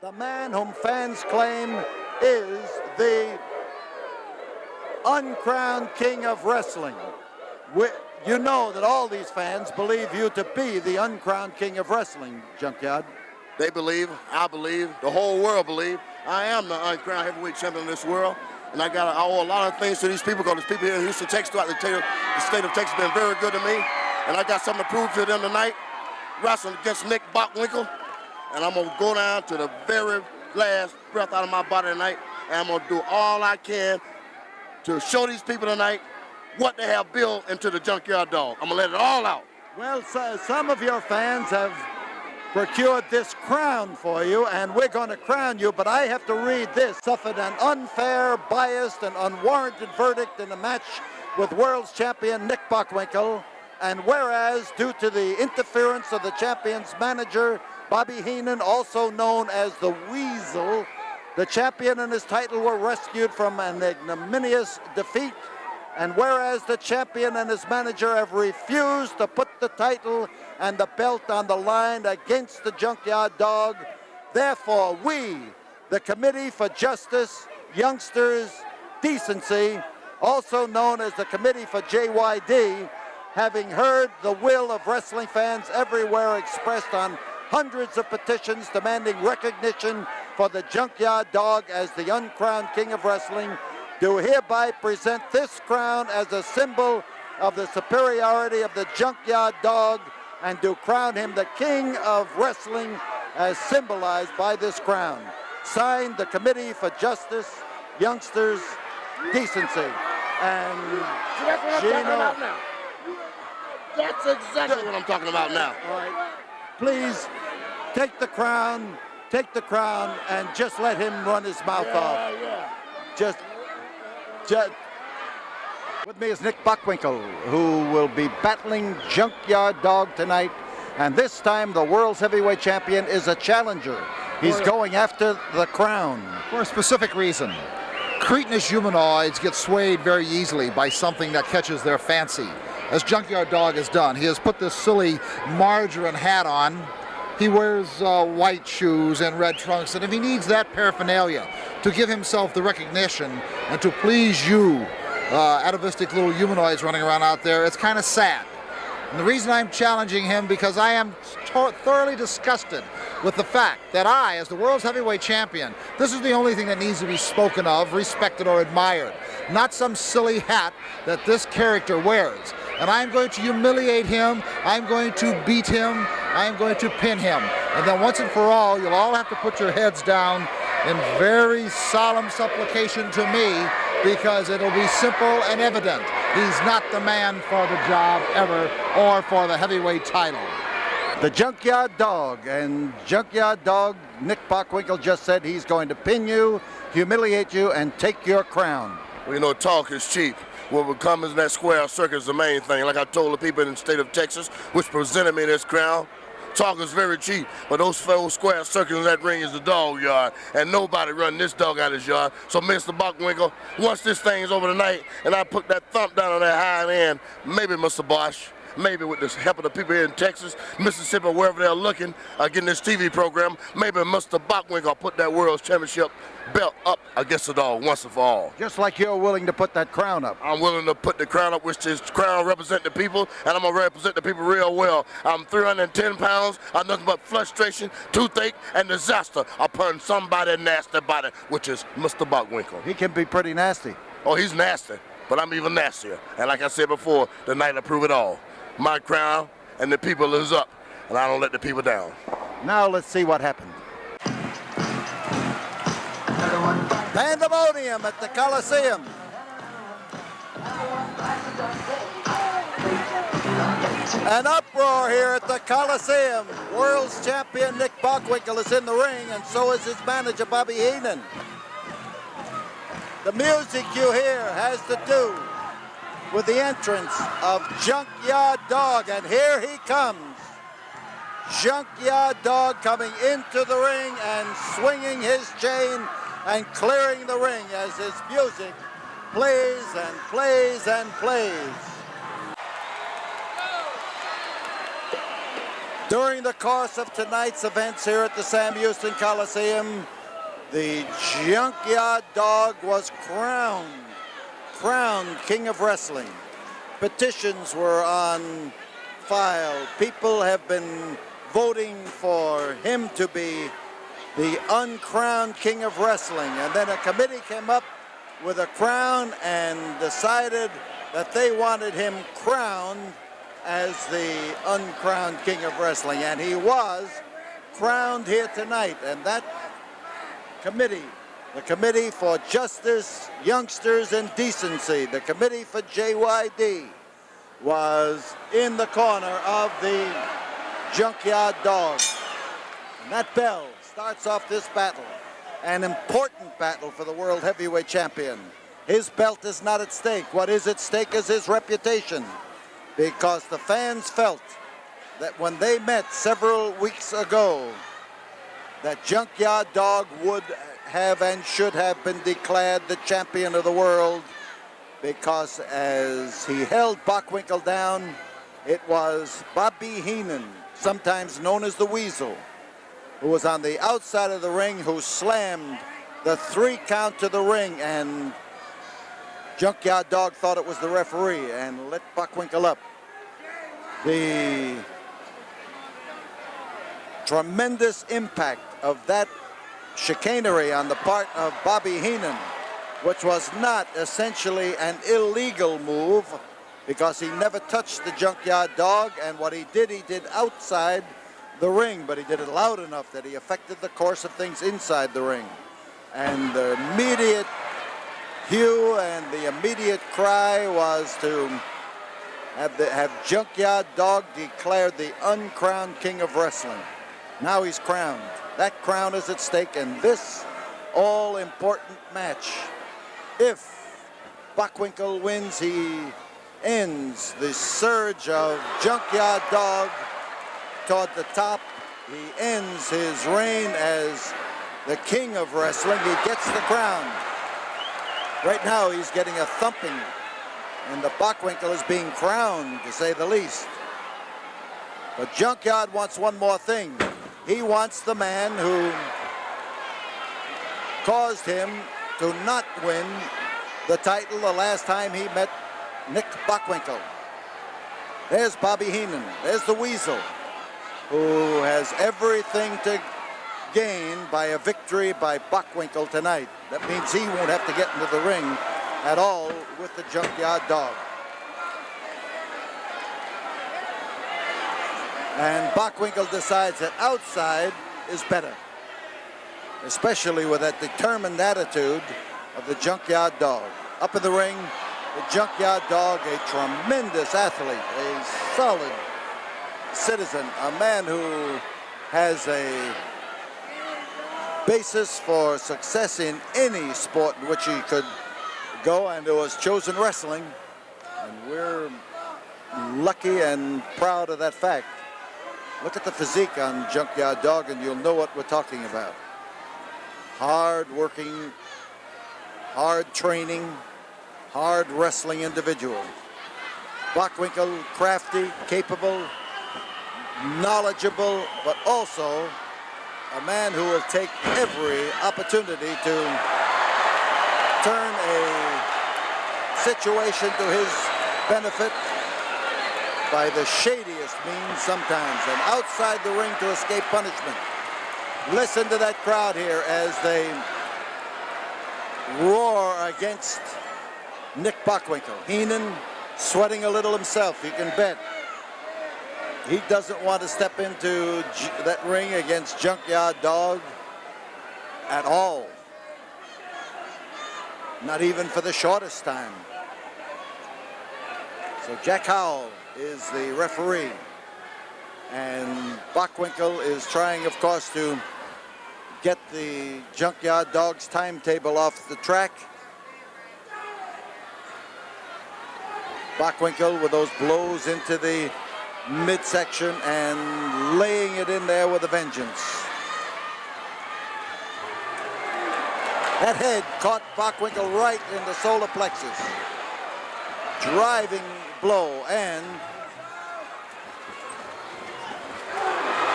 The man whom fans claim is the uncrowned king of wrestling. You know that all these fans believe you to be the uncrowned king of wrestling, Junkyard. They believe, I believe, the whole world believe I am the uncrowned heavyweight champion of this world. And I owe a lot of things to these people because there's people here in Houston, Texas, throughout the state of Texas have been very good to me. And I got something to prove to them tonight, wrestling against Nick Bockwinkel. And I'm going to go down to the very last breath out of my body tonight. And I'm going to do all I can to show these people tonight what they have built into the Junkyard Dog. I'm going to let it all out. Well, some of your fans have procured this crown for you, and we're going to crown you, but I have to read this. Suffered an unfair, biased, and unwarranted verdict in a match with world's champion Nick Bockwinkel, and whereas, due to the interference of the champion's manager, Bobby Heenan, also known as the Weasel, the champion and his title were rescued from an ignominious defeat. And whereas the champion and his manager have refused to put the title and the belt on the line against the Junkyard Dog, therefore we, the Committee for Justice, Youngsters, Decency, also known as the Committee for JYD, having heard the will of wrestling fans everywhere expressed on hundreds of petitions demanding recognition for the Junkyard Dog as the uncrowned king of wrestling, do hereby present this crown as a symbol of the superiority of the Junkyard Dog and do crown him the king of wrestling as symbolized by this crown. Signed, the Committee for Justice, Youngsters, Decency. And that's what I'm talking about now. That's exactly what I'm talking about now. All right. Please take the crown, and just let him run his mouth off. Yeah. Just with me is Nick Bockwinkel, who will be battling Junkyard Dog tonight, and this time the world's heavyweight champion is a challenger. He's going after the crown. For a specific reason. Cretinous humanoids get swayed very easily by something that catches their fancy, as Junkyard Dog has done. He has put this silly margarine hat on. He wears white shoes and red trunks, and if he needs that paraphernalia to give himself the recognition and to please you, atavistic little humanoids running around out there, it's kind of sad. And the reason I'm challenging him, because I am thoroughly disgusted with the fact that I, as the world's heavyweight champion, this is the only thing that needs to be spoken of, respected, or admired. Not some silly hat that this character wears. And I'm going to humiliate him, I'm going to beat him, I'm going to pin him. And then once and for all, you'll all have to put your heads down in very solemn supplication to me, because it'll be simple and evident. He's not the man for the job ever, or for the heavyweight title. The Junkyard Dog, and Junkyard Dog, Nick Bockwinkel just said he's going to pin you, humiliate you, and take your crown. Well, you know, talk is cheap. What will come is that square circle is the main thing. Like I told the people in the state of Texas, which presented me this crown, talk is very cheap, but those four square circles in that ring is the dog yard, and nobody running this dog out of his yard. So, Mr. Bockwinkel, once this thing is over tonight, and I put that thump down on that high end, maybe Mr. Bosch, maybe with the help of the people here in Texas, Mississippi, wherever they're looking, getting this TV program, maybe Mr. Bockwinkel put that World Championship belt up against the dog once and for all. Just like you're willing to put that crown up. I'm willing to put the crown up, which is crown represent the people, and I'm going to represent the people real well. I'm 310 pounds. I'm nothing but frustration, toothache, and disaster upon somebody nasty body, which is Mr. Bockwinkel. He can be pretty nasty. Oh, he's nasty, but I'm even nastier. And like I said before, tonight I prove it all. My crown and the people is up, and I don't let the people down. Now let's see what happened. Pandemonium at the Coliseum. An uproar here at the Coliseum. World's champion Nick Bockwinkel is in the ring, and so is his manager Bobby Heenan. The music you hear has to do with the entrance of Junkyard Dog, and here he comes. Junkyard Dog coming into the ring and swinging his chain and clearing the ring as his music plays and plays and plays. During the course of tonight's events here at the Sam Houston Coliseum, the Junkyard Dog was crowned King of Wrestling. Petitions were on file. People have been voting for him to be the uncrowned King of Wrestling. And then a committee came up with a crown and decided that they wanted him crowned as the uncrowned King of Wrestling. And he was crowned here tonight. And that committee, the Committee for Justice, Youngsters, and Decency, the Committee for JYD, was in the corner of the Junkyard Dog. And that bell starts off this battle, an important battle for the World Heavyweight Champion. His belt is not at stake. What is at stake is his reputation, because the fans felt that when they met several weeks ago, that Junkyard Dog would have and should have been declared the champion of the world, because as he held Bockwinkel down, it was Bobby Heenan, sometimes known as the Weasel, who was on the outside of the ring, who slammed the 3 count to the ring, and Junkyard Dog thought it was the referee and let Bockwinkel up. The tremendous impact of that chicanery on the part of Bobby Heenan, which was not essentially an illegal move, because he never touched the Junkyard Dog, and what he did outside the ring, but he did it loud enough that he affected the course of things inside the ring. And the immediate hue and the immediate cry was to have Junkyard Dog declared the uncrowned King of Wrestling. Now he's crowned. That crown is at stake in this all-important match. If Bockwinkel wins, he ends the surge of Junkyard Dog toward the top. He ends his reign as the King of Wrestling. He gets the crown. Right now he's getting a thumping, and the Bockwinkel is being crowned, to say the least. But Junkyard wants one more thing. He wants the man who caused him to not win the title the last time he met Nick Bockwinkel. There's Bobby Heenan. There's the Weasel, who has everything to gain by a victory by Bockwinkel tonight. That means he won't have to get into the ring at all with the Junkyard Dog. And Bockwinkel decides that outside is better, especially with that determined attitude of the Junkyard Dog. Up in the ring, the Junkyard Dog, a tremendous athlete, a solid citizen, a man who has a basis for success in any sport in which he could go, and who has chosen wrestling. And we're lucky and proud of that fact. Look at the physique on Junkyard Dog and you'll know what we're talking about. Hard working, hard training, hard wrestling individual. Bockwinkel, crafty, capable, knowledgeable, but also a man who will take every opportunity to turn a situation to his benefit by the shadiest means sometimes, and outside the ring to escape punishment. Listen to that crowd here as they roar against Nick Bockwinkel. Heenan sweating a little himself, you can bet. He doesn't want to step into that ring against Junkyard Dog at all. Not even for the shortest time. So Jack Howell is the referee, and Bockwinkel is trying, of course, to get the Junkyard Dog's timetable off the track. Bockwinkel with those blows into the midsection and laying it in there with a vengeance. That head caught Bockwinkel right in the solar plexus. Driving blow, and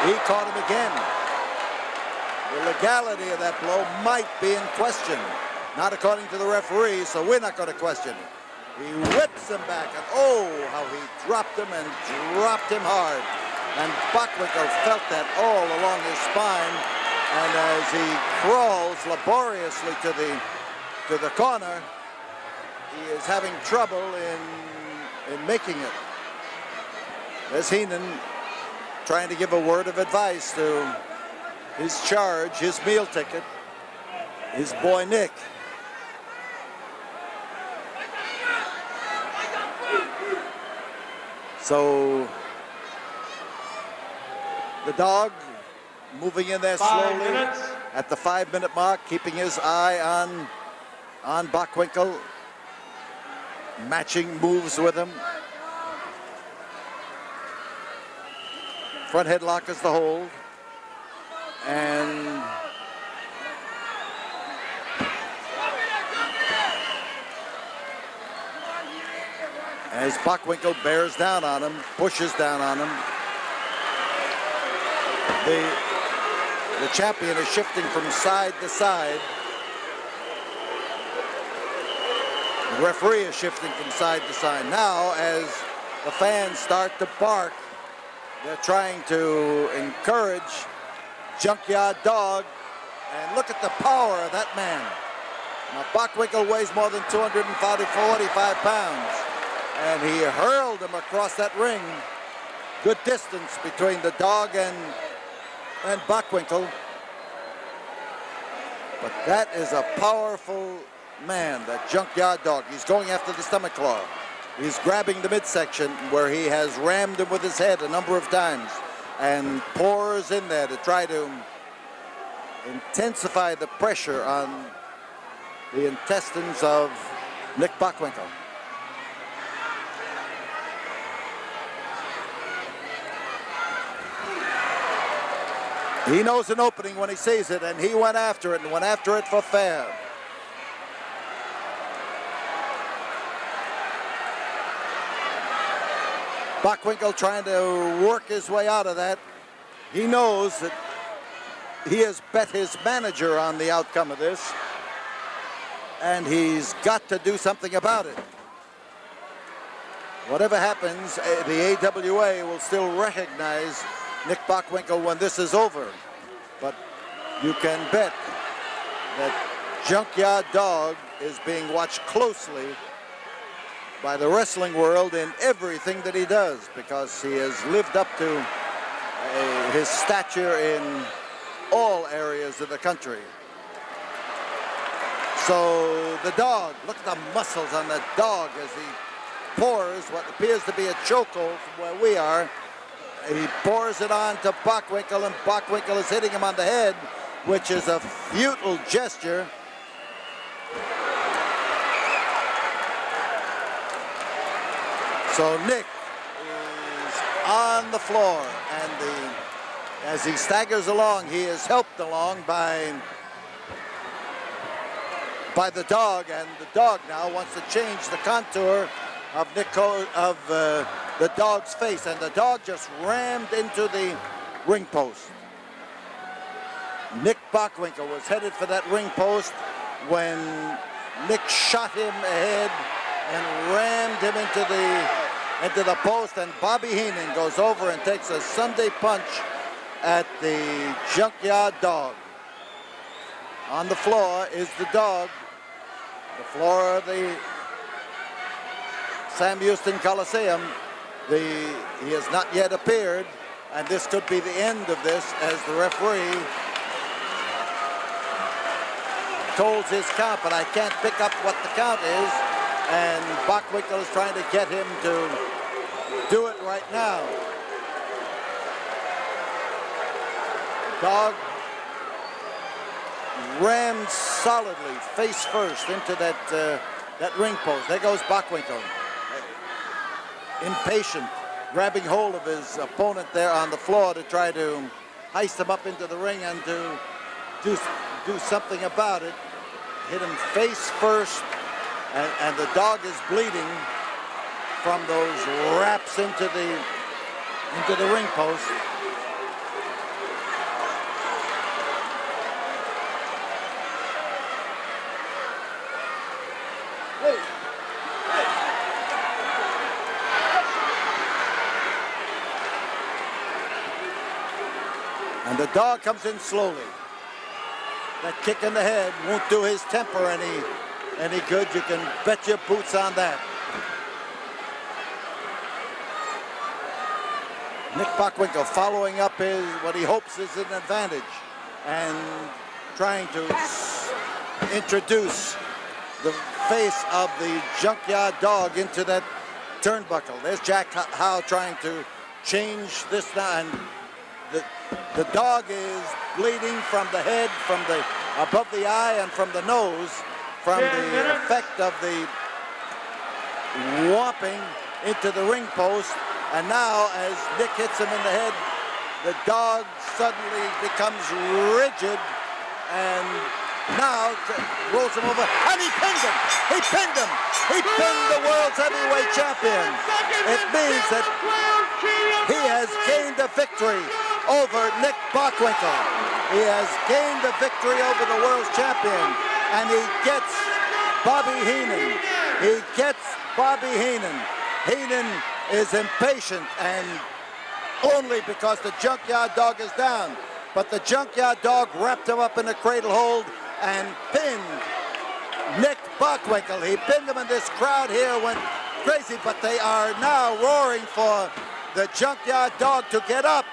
He caught him again. The legality of that blow might be in question. Not according to the referee, so we're not going to question it. He whips him back, and oh, how he dropped him and dropped him hard. And Bockwinkel felt that all along his spine, and as he crawls laboriously to the corner, he is having trouble in making it. There's Heenan trying to give a word of advice to his charge, his meal ticket, his boy Nick. So the dog moving in there slowly at the 5-minute mark, keeping his eye on Bockwinkel, matching moves with him. Front headlock is the hold. And as Bockwinkel bears down on him, pushes down on him, the champion is shifting from side to side. The referee is shifting from side to side. Now, as the fans start to bark, they're trying to encourage Junkyard Dog, and look at the power of that man. Now, Bockwinkel weighs more than 245 pounds, and he hurled him across that ring. Good distance between the dog and Bockwinkel. But that is a powerful man, that Junkyard Dog. He's going after the stomach claw. He's grabbing the midsection where he has rammed him with his head a number of times and pours in there to try to intensify the pressure on the intestines of Nick Bockwinkel. He knows an opening when he sees it, and he went after it, and went after it for fair. Bockwinkel trying to work his way out of that. He knows that he has bet his manager on the outcome of this, and he's got to do something about it. Whatever happens, the AWA will still recognize Nick Bockwinkel when this is over. But you can bet that Junkyard Dog is being watched closely by the wrestling world in everything that he does, because he has lived up to his stature in all areas of the country. So the dog, look at the muscles on the dog as he pours what appears to be a chokehold from where we are. He pours it on to Bockwinkel, and Bockwinkel is hitting him on the head, which is a futile gesture. So Nick is on the floor, and as he staggers along, he is helped along by the dog, and the dog now wants to change the contour of the dog's face, and the dog just rammed into the ring post. Nick Bockwinkel was headed for that ring post when Nick shot him ahead and rammed him into the post, and Bobby Heenan goes over and takes a Sunday punch at the Junkyard Dog. On the floor is the dog. The floor of the Sam Houston Coliseum. He has not yet appeared, and this could be the end of this, as the referee tolls his count, but I can't pick up what the count is, and Bockwinkel is trying to get him to do it right now. The dog rammed solidly, face first, into that ring post. There goes Bockwinkel, impatient, grabbing hold of his opponent there on the floor to try to heist him up into the ring and to do something about it. Hit him face first, and the dog is bleeding from those raps into the ring post. And the dog comes in slowly. That kick in the head won't do his temper any good. You can bet your boots on that. Nick Bockwinkel following up what he hopes is an advantage and trying to introduce the face of the Junkyard Dog into that turnbuckle. There's Jack Howe trying to change this now, and the dog is bleeding from the head, from the above the eye, and from the nose, from the effect of the whopping into the ring post. And now, as Nick hits him in the head, the dog suddenly becomes rigid and now rolls him over. And he pinned him! He pinned him! He pinned the world's heavyweight champion. It means that he has gained a victory over Nick Bockwinkel. He has gained a victory over the world's champion. And he gets Bobby Heenan. He gets Bobby Heenan. Heenan is impatient, and only because the Junkyard Dog is down. But the Junkyard Dog wrapped him up in a cradle hold and pinned Nick Bockwinkel. He pinned him, and this crowd here went crazy, but they are now roaring for the Junkyard Dog to get up.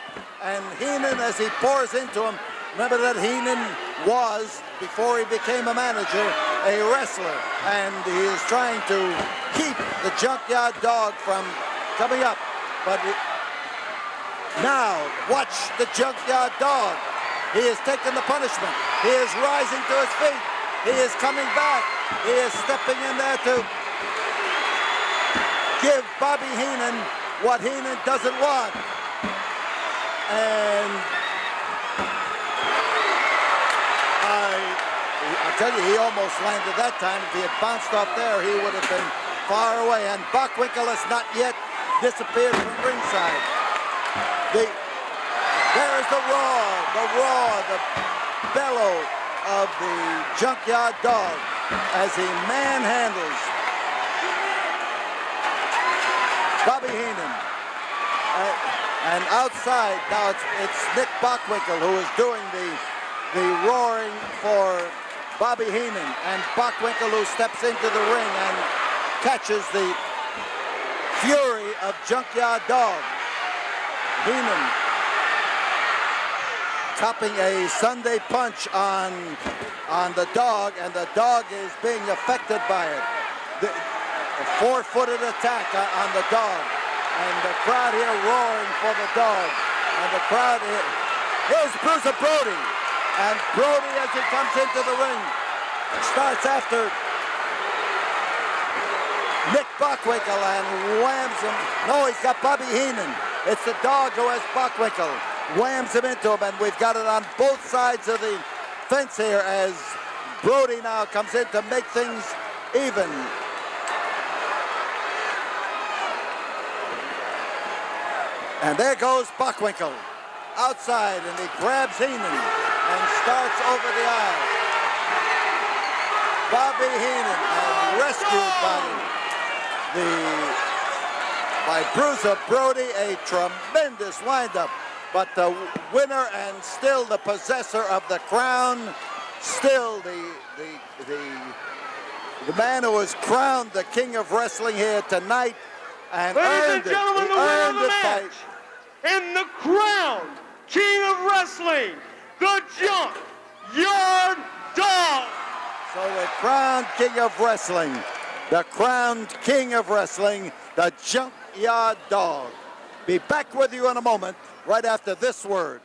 And Heenan, as he pours into him, remember that Heenan was, before he became a manager, a wrestler, and he is trying to keep the Junkyard Dog from coming up. But now, watch the Junkyard Dog. He is taking the punishment. He is rising to his feet. He is coming back. He is stepping in there to give Bobby Heenan what Heenan doesn't want. And I tell you, he almost landed that time. If he had bounced off there, he would have been far away. And Bockwinkel has not yet disappeared from ringside. There is the roar, the bellow of the Junkyard Dog as he manhandles Bobby Heenan. And outside, now it's Nick Bockwinkel who is doing the roaring for Bobby Heenan, and Bockwinkel who steps into the ring and catches the fury of Junkyard Dog. Heenan copping a Sunday punch on the dog, and the dog is being affected by it. A four-footed attack on the dog, and the crowd here roaring for the dog. And the crowd here, here's Bruiser Brody, and Brody, as he comes into the ring, starts after Nick Bockwinkel and whams him. No, he's got Bobby Heenan. It's the dog who has Bockwinkel. Whams him into him, and we've got it on both sides of the fence here as Brody now comes in to make things even. And there goes Bockwinkel outside, and he grabs Heenan and starts over the aisle. Bobby Heenan rescued by Bruiser Brody, a tremendous windup. But the winner and still the possessor of the crown, still the man who was crowned the king of wrestling here tonight and earned it. He earned it by in the crown king of wrestling, the Junkyard Dog. So the crowned king of wrestling, the crowned king of wrestling, the Junkyard Dog. Be back with you in a moment, right after this word.